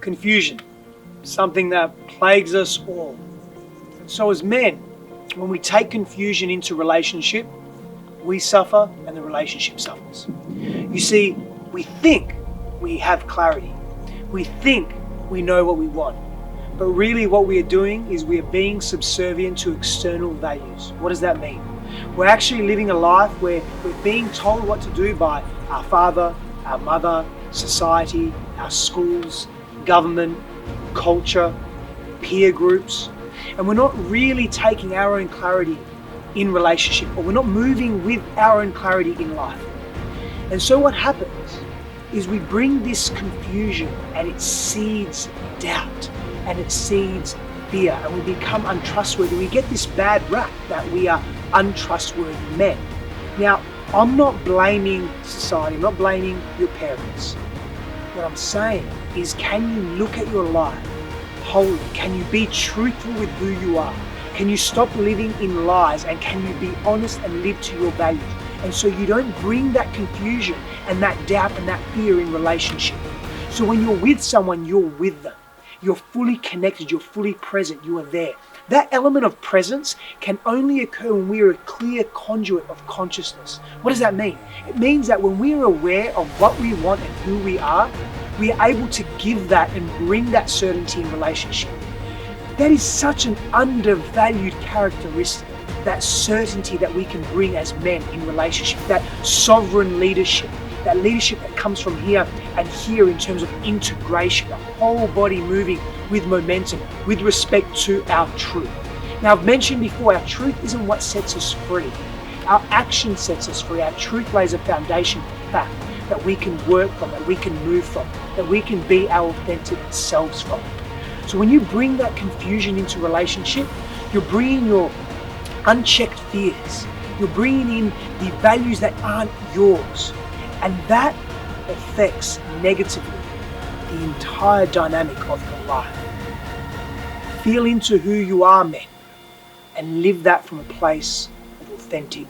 Confusion, something that plagues us all. So as men, when we take confusion into relationship, we suffer and the relationship suffers. You see, we think we have clarity. We think we know what we want. But really what we are doing is we are being subservient to external values. What does that mean? We're actually living a life where we're being told what to do by our father, our mother, society, our schools, government, culture, peer groups. And we're not really taking our own clarity in relationship, or we're not moving with our own clarity in life. And so what happens is we bring this confusion and it seeds doubt and it seeds fear, and we become untrustworthy. We get this bad rap that we are untrustworthy men. Now, I'm not blaming society, I'm not blaming your parents. What I'm saying is, can you look at your life wholly? Can you be truthful with who you are? Can you stop living in lies, and can you be honest and live to your values? And so you don't bring that confusion and that doubt and that fear in relationship. So when you're with someone, you're with them. You're fully connected, you're fully present, you are there. That element of presence can only occur when we are a clear conduit of consciousness. What does that mean? It means that when we are aware of what we want and who we are able to give that and bring that certainty in relationship. That is such an undervalued characteristic, that certainty that we can bring as men in relationship, that sovereign leadership, that leadership that comes from here and here in terms of integration, the whole body moving with momentum, with respect to our truth. Now, I've mentioned before, our truth isn't what sets us free. Our action sets us free. Our truth lays a foundation for fact that we can work from, that we can move from, that we can be our authentic selves from. So when you bring that confusion into relationship, you're bringing your unchecked fears. You're bringing in the values that aren't yours. And that affects negatively the entire dynamic of your life. Feel into who you are, men, and live that from a place of authentic